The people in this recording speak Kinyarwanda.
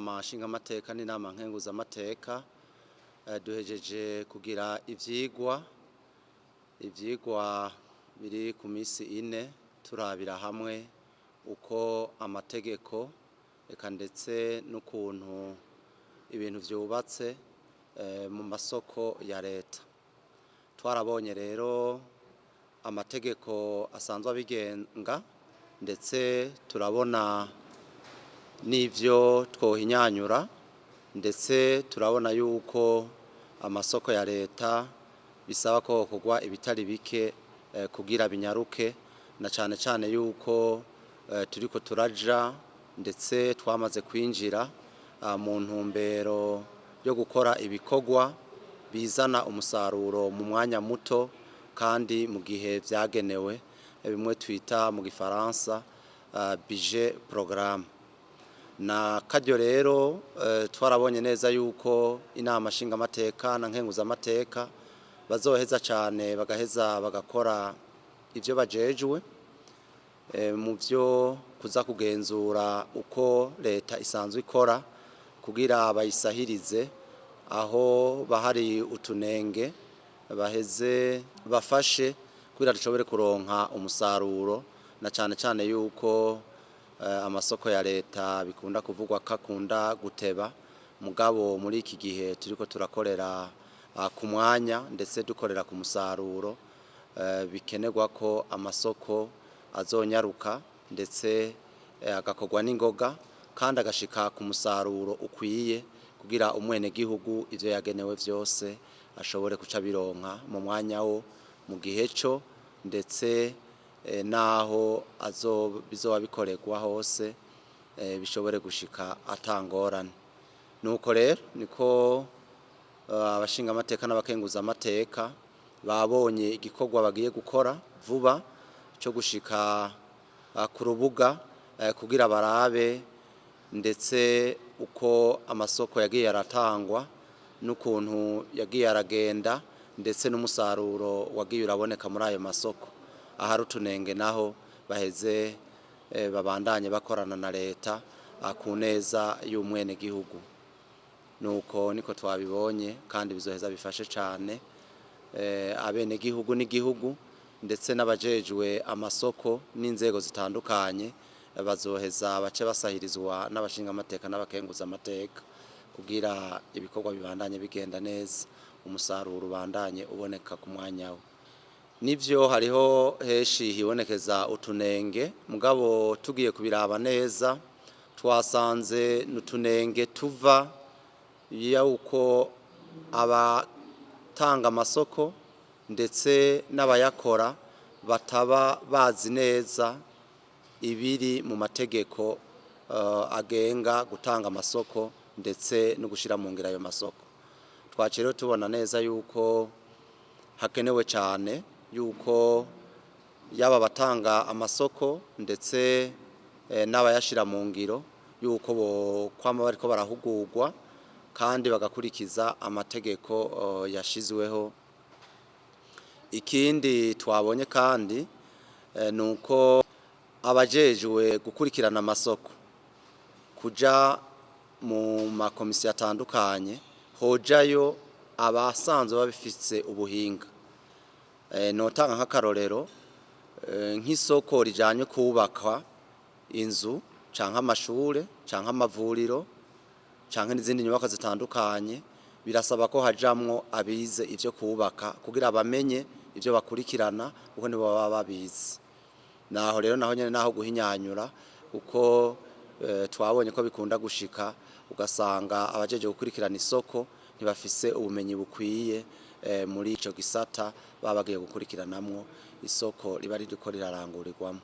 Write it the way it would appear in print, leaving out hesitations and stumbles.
inama nshingamateka n'inama nkenguzamateka duhejeje kugira ivyigwa biri ku minsi 4 turabira hamwe uko amategeko eka ndetse n'ukuntu ibintu vyubatse mu masoko ya leta. Twarabonye rero amategeko asanzwe abigenga ndetse turabona n'ivyo twohinyanyura ndetse turabona yuko amasoko ya leta bisaba ko kugwa ibitari bike kugira binyaruke na cane yuko turiko turaja ndetse twamaze kwinjira mu ntumbero yo gukora ibikorwa bizana umusaruro mu mwanya muto kandi mu gihe vyagenewe bimwe twita mu gifaransa budget programme. Na karyo rero twarabonye neza yuko inama nshingamateka na nkenguzamateka bazoheza cane bagaheza bagakora ivyo bajejwe mu vyo kuza kugenzura uko leta isanzwe ikora kugira bayisahirize aho bahari utunenge baheze bafashe kugira dushobore kuronka umusaruro na cane yuko amasoko ya leta bikunda kuvugwa kakunda guteba mugabo muri iki gihe turiko turakorera ku mwanya ndetse dukorera ku musaruro bikenerwa ko amasoko azonyaruka ndetse agakorwa n'ingoga kandi agashika ku musaruro ukwiye kugira umwene gihugu ivyo yagenewe vyose ashobore kuca bironka mu mwanya wo mu gihe cyo ndetse naho bizoba bikorerwa hose bishobore gushika atangorane. Nuko rero niko abashinga amateka n'abakenguza amateka babonye igikorwa bagiye gukora vuba cyo gushika ku rubuga kugira barabe ndetse uko amasoko yagiye aratangwa n'ukuntu yagiye aragenda ndetse n'umusaruro wagiye uraboneka muri ayo masoko. Ahari utunenge naho baheze babandanye bakorana na leta ku neza y'umwene gihugu. Nuko niko twabibonye kandi bizoheza bifashe cane abene gihugu n'igihugu ndetse n'abajejwe amasoko n'inzego zitandukanye bazoheza bace basahirizwa n'abashinga amateka n'abakenguza amateka kugira ibikorwa bibandanye bigenda neza umusaruro ubandanye uboneka ku mwanya we. Nivyo hariho heshi hibonekeza utunenge mugabo tugiye kubiraba neza twasanze n'utunenge tuva yuko abatanga amasoko ndetse n'abayakora bataba bazi neza ibiri mu mategeko agenga gutanga amasoko ndetse no gushira mu ngira ayo masoko. Twacero tubona neza yuko hakenewe cyane yuko yaba batanga amasoko ndetse n'abayashira mu ngiro yuko bo kwama bariko barahugurwa kandi bagakurikiza amategeko yashizweho. Ikindi twabonye kandi nuko abajejwe gukurikirana amasoko kuja mu makomisiyo atandukanye hojayo abasanzwe babifitse ubuhinga. Notanga nk'akarorero nk'isoko rijanye kubaka inzu canke amashure canke amavuriro canke n'izindi nyubako zitandukanye birasaba ko hajamwo abize ivyo kubaka kugira bamenye ivyo bakurikirana uko nibo baba babizi. Naho rero naho nyene naho guhinyanyura uko twabonye ko bikunda gushika ugasanga abajeje gukurikirana isoko ntibafise ubumenyi bukwiye muri ico gisata babagiye gukurikiranamwo isoko riba ririko rirarangurirwamo.